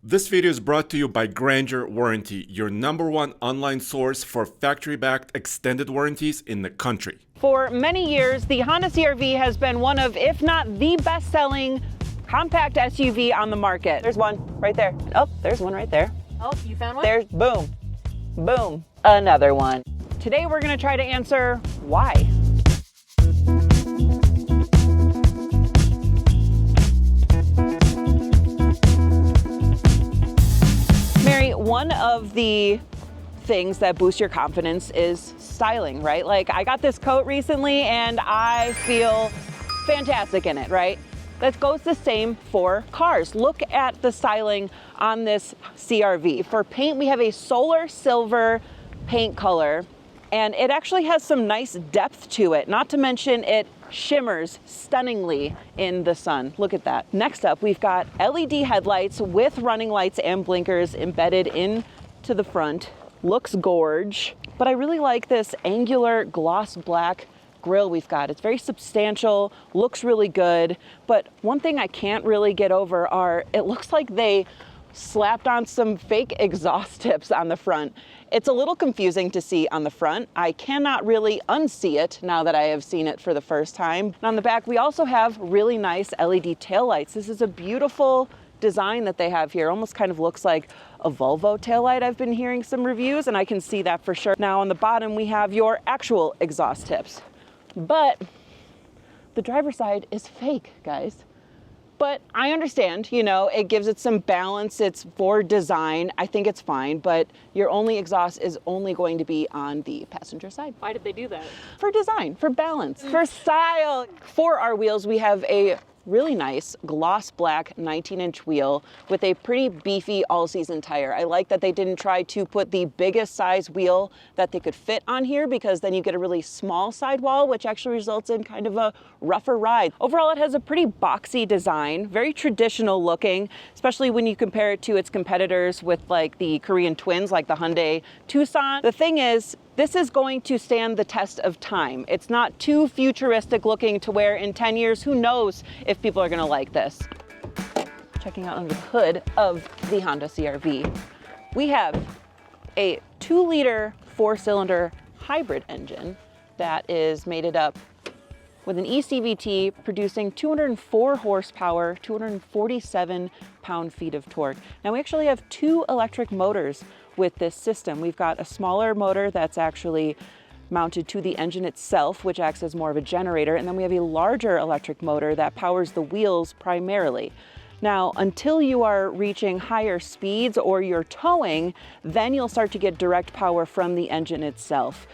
This video is brought to you by Grainger Warranty, your #1 online source for factory-backed extended warranties in the country. For many years, the Honda CR-V has been one of, if not the best-selling compact SUV on the market. There's one right there. Oh, there's one right there. Oh, you found one? There's, boom, boom, another one. Today we're gonna try to answer why. Mary, one of the things that boost your confidence is styling, right? Like, I got this coat recently and I feel fantastic in it, right? That goes the same for cars. Look at the styling on this CR-V. For paint, we have a solar silver paint color, and it actually has some nice depth to it. Not to mention it shimmers stunningly in the sun. Look at that. Next up, we've got LED headlights with running lights and blinkers embedded into the front. Looks gorge, but I really like this angular gloss black grille we've got. It's very substantial, looks really good, but one thing I can't really get over are, it looks like they slapped on some fake exhaust tips on the front. It's a little confusing to see on the front. I cannot really unsee it now that I have seen it for the first time. And on the back, we also have really nice LED taillights. This is a beautiful design that they have here. Almost kind of looks like a Volvo taillight. I've been hearing some reviews and I can see that for sure. Now on the bottom, we have your actual exhaust tips, but the driver's side is fake, guys. But I understand, you know, it gives it some balance. It's for design. I think it's fine, but your only exhaust is only going to be on the passenger side. Why did they do that? For design, for balance, for style. For our wheels, we have a really nice gloss black 19-inch wheel with a pretty beefy all-season tire. I like that they didn't try to put the biggest size wheel that they could fit on here, because then you get a really small sidewall, which actually results in kind of a rougher ride. Overall, it has a pretty boxy design, very traditional looking, especially when you compare it to its competitors with like the Korean twins, like the Hyundai Tucson. The thing is, this is going to stand the test of time. It's not too futuristic looking to where in 10 years, who knows if people are gonna like this. Checking out under the hood of the Honda CR-V, we have a 2-liter 4-cylinder hybrid engine that is mated up with an eCVT producing 204 horsepower, 247 pound-feet of torque. Now we actually have 2 electric motors with this system. We've got a smaller motor that's actually mounted to the engine itself, which acts as more of a generator, and then we have a larger electric motor that powers the wheels primarily. Now, until you are reaching higher speeds or you're towing, then you'll start to get direct power from the engine itself.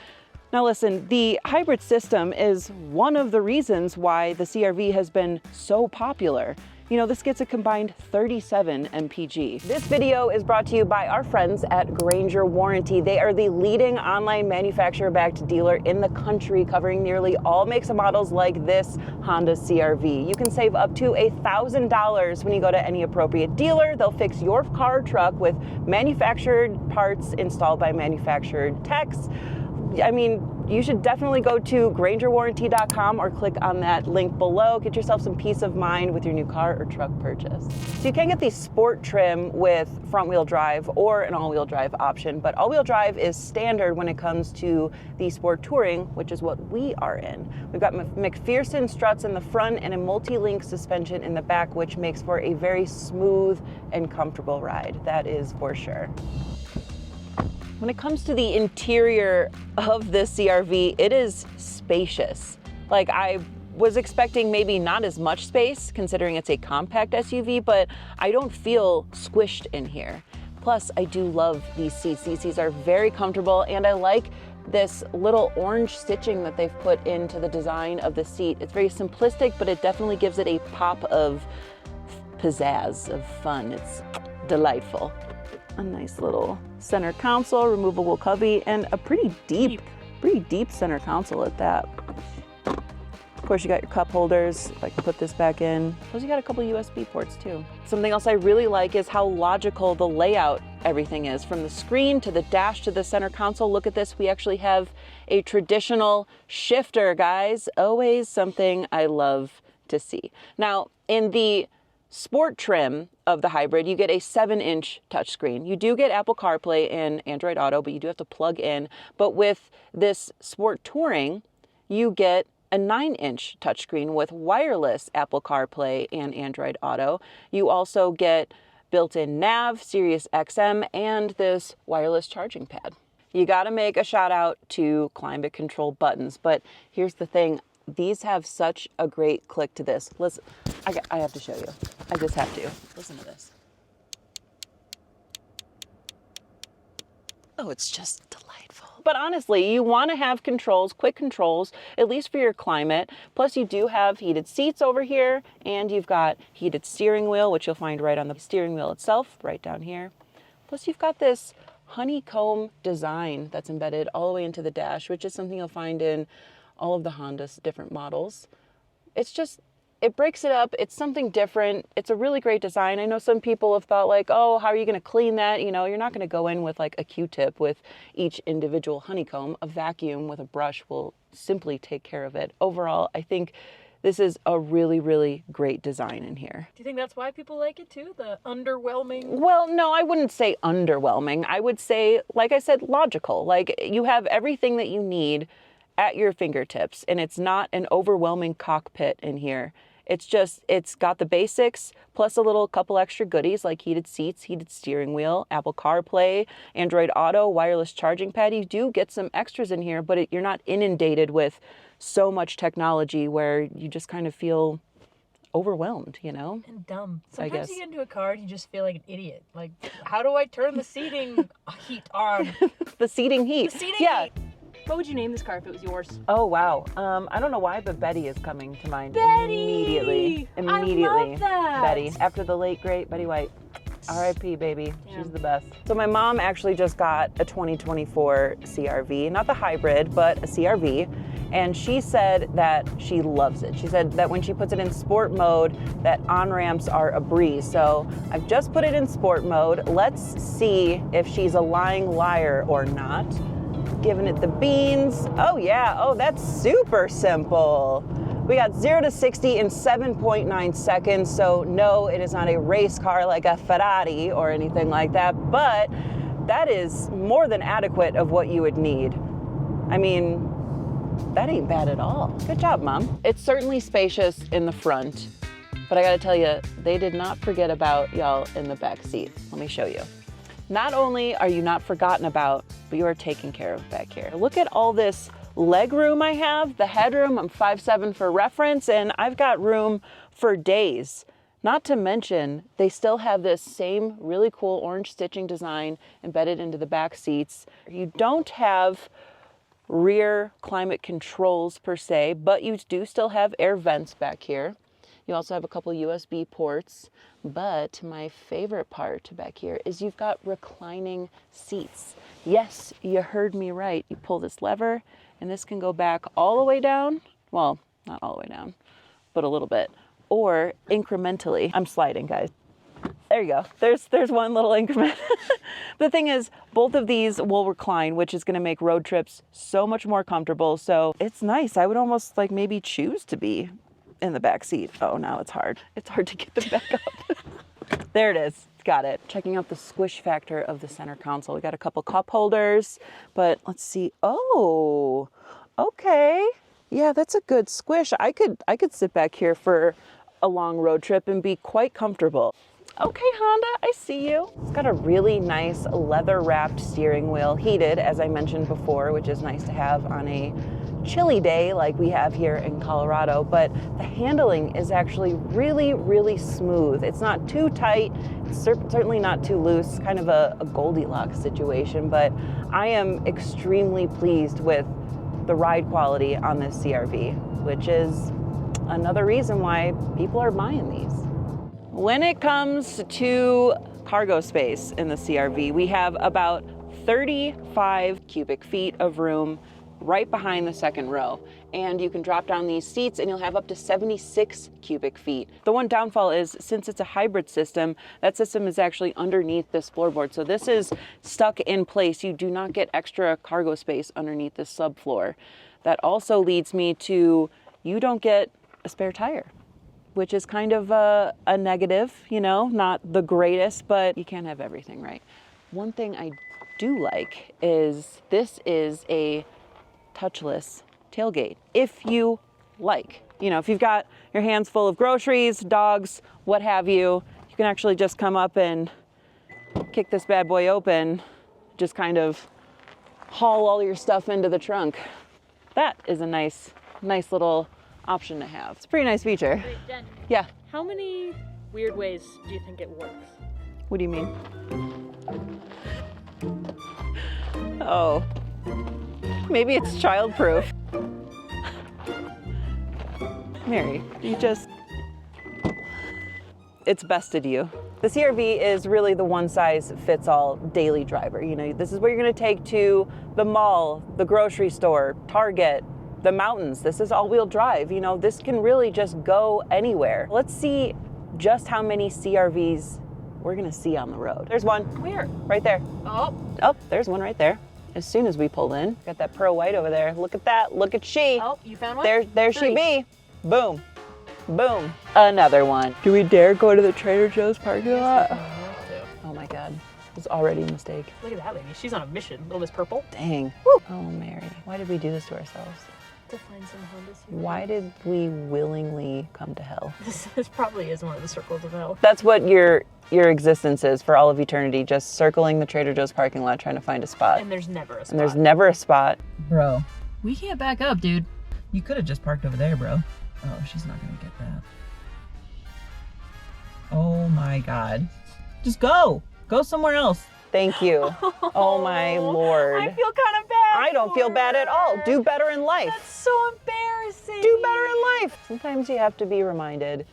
Now listen, the hybrid system is one of the reasons why the CR-V has been so popular. You know, this gets a combined 37 mpg. This video is brought to you by our friends at Grainger Warranty. They are the leading online manufacturer-backed dealer in the country, covering nearly all makes and models like this Honda CR-V. You can save up to $1,000 when you go to any appropriate dealer. They'll fix your car or truck with manufactured parts installed by manufactured techs. I mean, you should definitely go to GraingerWarranty.com or click on that link below. Get yourself some peace of mind with your new car or truck purchase. So you can get the sport trim with front-wheel drive or an all-wheel drive option, but all-wheel drive is standard when it comes to the sport touring, which is what we are in. We've got McPherson struts in the front and a multi-link suspension in the back, which makes for a very smooth and comfortable ride. That is for sure. When it comes to the interior of this CR-V, it is spacious. Like, I was expecting maybe not as much space considering it's a compact SUV, but I don't feel squished in here. Plus, I do love these seats. These seats are very comfortable, and I like this little orange stitching that they've put into the design of the seat. It's very simplistic, but it definitely gives it a pop of pizzazz, of fun. It's delightful. A nice little center console, removable cubby, and a pretty deep center console at that. Of course, you got your cup holders. If I can put this back in. Plus, you got a couple USB ports too. Something else I really like is how logical the layout everything is. From the screen to the dash to the center console. Look at this. We actually have a traditional shifter, guys. Always something I love to see. Now, in the Sport trim of the hybrid, you get a 7-inch touchscreen. You do get Apple CarPlay and Android Auto, but you do have to plug in. But with this Sport Touring, you get a 9-inch touchscreen with wireless Apple CarPlay and Android Auto. You also get built-in nav, Sirius XM, and this wireless charging pad. You got to make a shout out to climate control buttons, but here's the thing. These have such a great click to this. Listen, I have to show you. I just have to. Listen to this. Oh, it's just delightful. But honestly, you want to have controls, quick controls, at least for your climate. Plus you do have heated seats over here, and you've got heated steering wheel, which you'll find right on the steering wheel itself, right down here. Plus you've got this honeycomb design that's embedded all the way into the dash, which is something you'll find in all of the Honda's different models. It breaks it up. It's something different. It's a really great design. I know some people have thought like, oh, how are you going to clean that? You know, you're not going to go in with like a Q-tip with each individual honeycomb. A vacuum with a brush will simply take care of it. Overall, I think this is a really, really great design in here. Do you think that's why people like it too? The underwhelming? Well, no, I wouldn't say underwhelming. I would say, like I said, logical. Like you have everything that you need at your fingertips, and it's not an overwhelming cockpit in here. It's got the basics plus a couple extra goodies like heated seats, heated steering wheel, Apple CarPlay, Android Auto, wireless charging pad. You do get some extras in here, but you're not inundated with so much technology where you just kind of feel overwhelmed, you know? And dumb. Sometimes you get into a car and you just feel like an idiot. Like, how do I turn the seating heat on? The seating heat. The seating heat. What would you name this car if it was yours? Oh, wow. I don't know why, but Betty is coming to mind Betty! immediately. I love that. Betty. After the late, great Betty White. R.I.P. baby. Yeah. She's the best. So my mom actually just got a 2024 CRV, not the hybrid, but a CRV. And she said that she loves it. She said that when she puts it in sport mode, that on-ramps are a breeze. So I've just put it in sport mode. Let's see if she's a lying liar or not. Giving it the beans. Oh yeah, oh that's super simple. We got 0 to 60 in 7.9 seconds, so no, it is not a race car like a Ferrari or anything like that, but that is more than adequate of what you would need. I mean, that ain't bad at all. Good job, Mom. It's certainly spacious in the front, but I gotta tell you, they did not forget about y'all in the back seat. Let me show you. Not only are you not forgotten about, but you are taken care of back here. Look at all this leg room I have, the headroom. I'm 5'7" for reference, and I've got room for days. Not to mention, they still have this same really cool orange stitching design embedded into the back seats. You don't have rear climate controls per se, but you do still have air vents back here. You also have a couple USB ports, but my favorite part back here is you've got reclining seats. Yes, you heard me right. You pull this lever and this can go back all the way down. Well, not all the way down, but a little bit, or incrementally. I'm sliding, guys. There you go. There's one little increment. The thing is, both of these will recline, which is going to make road trips so much more comfortable. So it's nice. I would almost like maybe choose to be in the back seat. Oh, now it's hard. It's hard to get them back up. There it is. Got it. Checking out the squish factor of the center console. We got a couple cup holders, but let's see. Oh, okay. Yeah, that's a good squish. I could sit back here for a long road trip and be quite comfortable. Okay, Honda, I see you. It's got a really nice leather-wrapped steering wheel, heated, as I mentioned before, which is nice to have on a chilly day like we have here in Colorado, but the handling is actually really, really smooth. It's not too tight, it's certainly not too loose, kind of a Goldilocks situation, but I am extremely pleased with the ride quality on this CRV, which is another reason why people are buying these. When it comes to cargo space in the CRV, we have about 35 cubic feet of room right behind the second row. And you can drop down these seats and you'll have up to 76 cubic feet. The one downfall is, since it's a hybrid system, that system is actually underneath this floorboard. So this is stuck in place. You do not get extra cargo space underneath this subfloor. That also leads me to, you don't get a spare tire. which is kind of a negative, you know, not the greatest, but you can't have everything, right? One thing I do like is this is a touchless tailgate. If you like, you know, if you've got your hands full of groceries, dogs, what have you, you can actually just come up and kick this bad boy open, just kind of haul all your stuff into the trunk. That is a nice little option to have. It's a pretty nice feature. Wait, Jen, Yeah. how many weird ways do you think it works? What do you mean? Oh, maybe it's childproof. Mary, it's bested you. The CR-V is really the one-size-fits-all daily driver. You know, this is what you're gonna take to the mall, the grocery store, Target, the mountains. This is all-wheel drive. You know, this can really just go anywhere. Let's see just how many CR-Vs we're gonna see on the road. There's one. Where? Right there. Oh, Oh, there's one right there. As soon as we pulled in, got that pearl white over there. Look at that. Look at she. oh, you found one? There she Three. be. Boom. Boom. Another one. Do we dare go to the Trader Joe's parking lot? Oh my God. It was already a mistake. Look at that lady. She's on a mission. Little Miss Purple. Dang. Woo. Oh, Mary. Why did we do this to ourselves? To find some Hondas. Why did we willingly come to hell? This probably is one of the circles of hell. That's what your existence is for all of eternity, just circling the Trader Joe's parking lot trying to find a spot. And there's never a spot. And there's never a spot. Bro, We can't back up, dude. you could have just parked over there, bro. Oh, she's not gonna get that. Oh my God. Just go. Go somewhere else. Thank you. Oh my Lord. I feel kind of bad. I don't feel for bad at all. her. Do better in life. That's so embarrassing. Do better in life. Sometimes you have to be reminded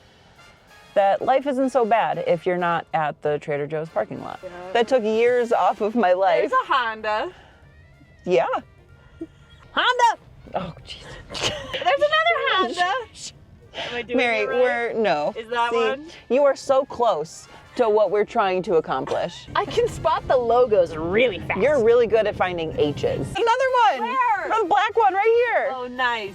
that life isn't so bad if you're not at the Trader Joe's parking lot. Yeah. That took years off of my life. There's a Honda. Yeah. Honda. Oh, jeez. There's another Honda. Am I doing Mary, it right? no. Is that See, one? You are so close to what we're trying to accomplish. I can spot the logos really fast. You're really good at finding H's. Another one. Where? The black one right here. Oh, nice.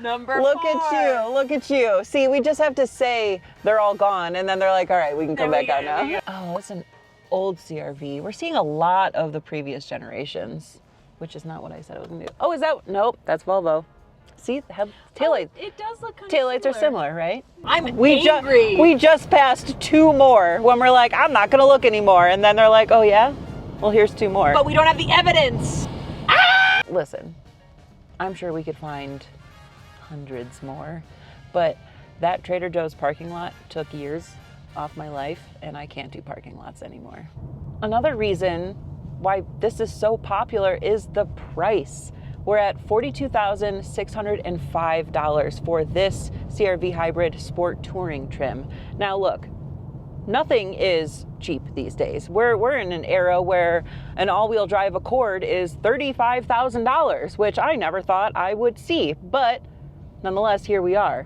Number Look 4. at you, look at you. See, we just have to say they're all gone, and then they're like, all right, we can come There we back go, out there we now. Oh, it's an old CR-V. We're seeing a lot of the previous generations, which is not what I said it was gonna do. Oh, is that, nope, that's Volvo. See, the taillights. It does look kind Taillights are similar, right? I'm angry. We just passed 2 more when we're like, I'm not gonna look anymore. And then they're like, oh yeah? Well, here's 2 more. But we don't have the evidence. Listen, I'm sure we could find hundreds more, but that Trader Joe's parking lot took years off my life, and I can't do parking lots anymore. Another reason why this is so popular is the price. We're at $42,605 for this CR-V Hybrid Sport Touring trim. Now look, nothing is cheap these days. We're in an era where an all-wheel drive Accord is $35,000, which I never thought I would see, but nonetheless, here we are.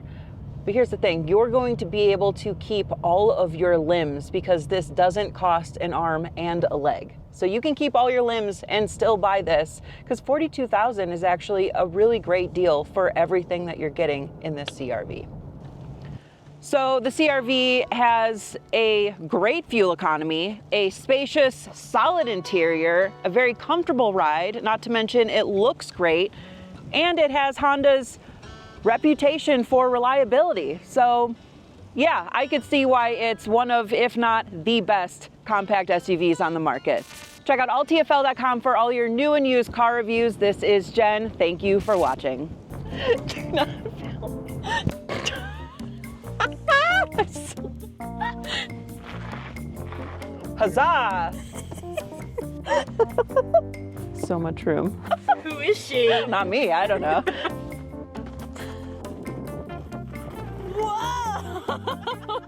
But here's the thing, you're going to be able to keep all of your limbs because this doesn't cost an arm and a leg. So you can keep all your limbs and still buy this because $42,000 is actually a really great deal for everything that you're getting in this CR-V. So the CR-V has a great fuel economy, a spacious, solid interior, a very comfortable ride, not to mention it looks great, and it has Honda's reputation for reliability. So yeah, I could see why it's one of, if not the best compact SUVs on the market. Check out alltfl.com for all your new and used car reviews. This is Jen. Thank you for watching. Do not film. Huzzah! So much room. Who is she? Not me, I don't know. Whoa!